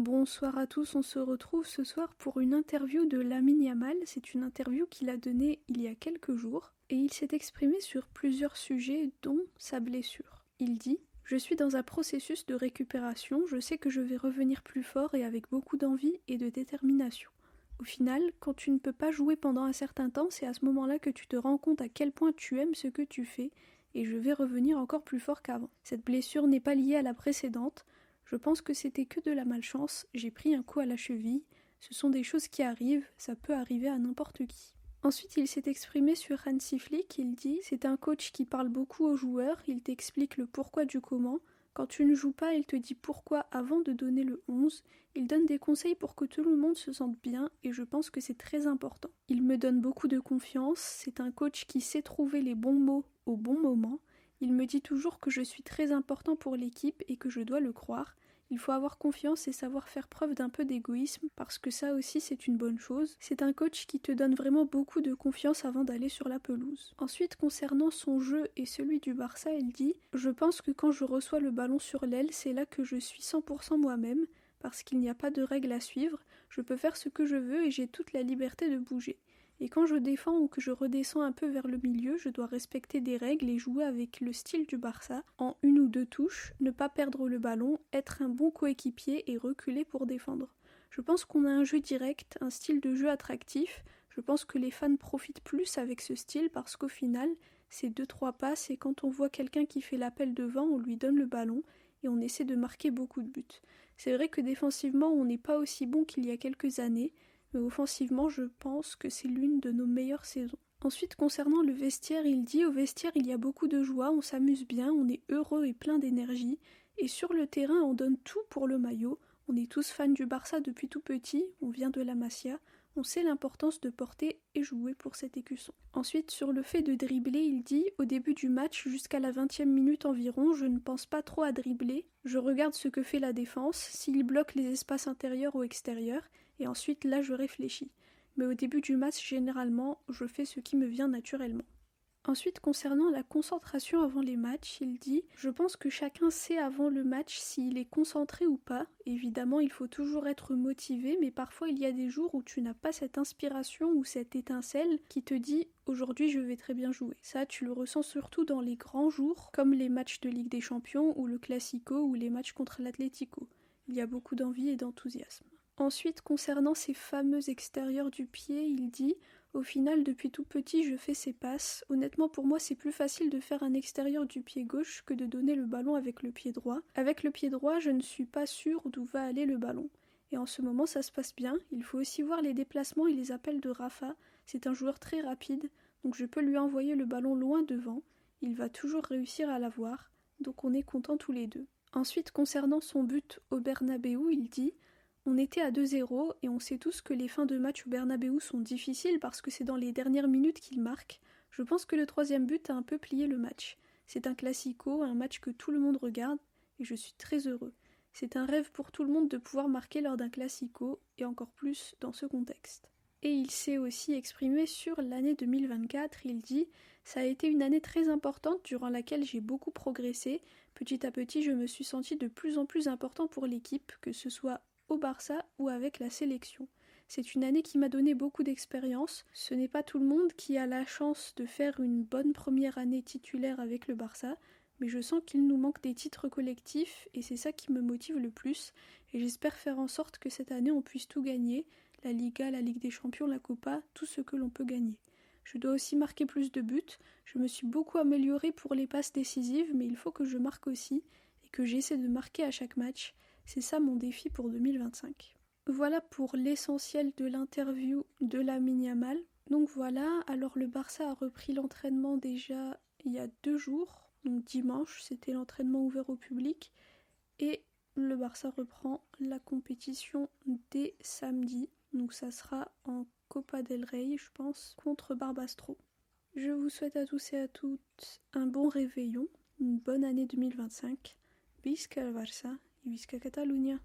Bonsoir à tous, on se retrouve ce soir pour une interview de Lamine Yamal. C'est une interview qu'il a donnée il y a quelques jours et il s'est exprimé sur plusieurs sujets dont sa blessure. Il dit « Je suis dans un processus de récupération, je sais que je vais revenir plus fort et avec beaucoup d'envie et de détermination. Au final, quand tu ne peux pas jouer pendant un certain temps, c'est à ce moment-là que tu te rends compte à quel point tu aimes ce que tu fais et je vais revenir encore plus fort qu'avant. Cette blessure n'est pas liée à la précédente. Je pense que c'était que de la malchance, j'ai pris un coup à la cheville, ce sont des choses qui arrivent, ça peut arriver à n'importe qui. » Ensuite, il s'est exprimé sur Hansi Flick, il dit « C'est un coach qui parle beaucoup aux joueurs, il t'explique le pourquoi du comment. Quand tu ne joues pas, il te dit pourquoi avant de donner le 11. Il donne des conseils pour que tout le monde se sente bien et je pense que c'est très important. Il me donne beaucoup de confiance, c'est un coach qui sait trouver les bons mots au bon moment. Il me dit toujours que je suis très important pour l'équipe et que je dois le croire. Il faut avoir confiance et savoir faire preuve d'un peu d'égoïsme parce que ça aussi c'est une bonne chose. C'est un coach qui te donne vraiment beaucoup de confiance avant d'aller sur la pelouse. » Ensuite, concernant son jeu et celui du Barça, il dit « Je pense que quand je reçois le ballon sur l'aile, c'est là que je suis 100% moi-même parce qu'il n'y a pas de règles à suivre. Je peux faire ce que je veux et j'ai toute la liberté de bouger. Et quand je défends ou que je redescends un peu vers le milieu, je dois respecter des règles et jouer avec le style du Barça, en une ou deux touches, ne pas perdre le ballon, être un bon coéquipier et reculer pour défendre. Je pense qu'on a un jeu direct, un style de jeu attractif. Je pense que les fans profitent plus avec ce style parce qu'au final, c'est 2-3 passes et quand on voit quelqu'un qui fait l'appel devant, on lui donne le ballon et on essaie de marquer beaucoup de buts. C'est vrai que défensivement, on n'est pas aussi bon qu'il y a quelques années, mais offensivement, je pense que c'est l'une de nos meilleures saisons. Ensuite, concernant le vestiaire, il dit « Au vestiaire, il y a beaucoup de joie, on s'amuse bien, on est heureux et plein d'énergie. Et sur le terrain, on donne tout pour le maillot. On est tous fans du Barça depuis tout petit, on vient de la Masia. On sait l'importance de porter et jouer pour cet écusson. » Ensuite, sur le fait de dribbler, il dit « Au début du match, jusqu'à la 20e minute environ, je ne pense pas trop à dribbler. Je regarde ce que fait la défense, s'il bloque les espaces intérieurs ou extérieurs, et ensuite là je réfléchis. Mais au début du match, généralement, je fais ce qui me vient naturellement. » Ensuite, concernant la concentration avant les matchs, il dit « Je pense que chacun sait avant le match s'il est concentré ou pas. Évidemment, il faut toujours être motivé, mais parfois il y a des jours où tu n'as pas cette inspiration ou cette étincelle qui te dit « Aujourd'hui, je vais très bien jouer. » Ça, tu le ressens surtout dans les grands jours, comme les matchs de Ligue des Champions ou le Classico ou les matchs contre l'Atlético. Il y a beaucoup d'envie et d'enthousiasme. Ensuite, concernant ces fameux extérieurs du pied, il dit « Au final, depuis tout petit, je fais ces passes. Honnêtement, pour moi, c'est plus facile de faire un extérieur du pied gauche que de donner le ballon avec le pied droit. Avec le pied droit, je ne suis pas sûre d'où va aller le ballon. Et en ce moment, ça se passe bien. Il faut aussi voir les déplacements et les appels de Rafa. C'est un joueur très rapide, donc je peux lui envoyer le ballon loin devant. Il va toujours réussir à l'avoir, donc on est contents tous les deux. » Ensuite, concernant son but au Bernabéu, il dit « On était à 2-0 et on sait tous que les fins de match au Bernabéu sont difficiles parce que c'est dans les dernières minutes qu'il marque. Je pense que le troisième but a un peu plié le match. C'est un classico, un match que tout le monde regarde et je suis très heureux. C'est un rêve pour tout le monde de pouvoir marquer lors d'un classico et encore plus dans ce contexte. » Et il s'est aussi exprimé sur l'année 2024, il dit « Ça a été une année très importante durant laquelle j'ai beaucoup progressé. Petit à petit, je me suis senti de plus en plus important pour l'équipe, que ce soit au Barça ou avec la sélection. C'est une année qui m'a donné beaucoup d'expérience. Ce n'est pas tout le monde qui a la chance de faire une bonne première année titulaire avec le Barça, mais je sens qu'il nous manque des titres collectifs et c'est ça qui me motive le plus. Et j'espère faire en sorte que cette année on puisse tout gagner, la Liga, la Ligue des Champions, la Copa, tout ce que l'on peut gagner. Je dois aussi marquer plus de buts. Je me suis beaucoup améliorée pour les passes décisives, mais il faut que je marque aussi et que j'essaie de marquer à chaque match. C'est ça mon défi pour 2025. Voilà pour l'essentiel de l'interview de Lamine Yamal. Donc voilà, alors le Barça a repris l'entraînement déjà il y a 2 jours. Donc dimanche, c'était l'entraînement ouvert au public. Et le Barça reprend la compétition dès samedi. Donc ça sera en Copa del Rey, je pense, contre Barbastro. Je vous souhaite à tous et à toutes un bon réveillon, une bonne année 2025. Visca el Barça et Visca Catalunya.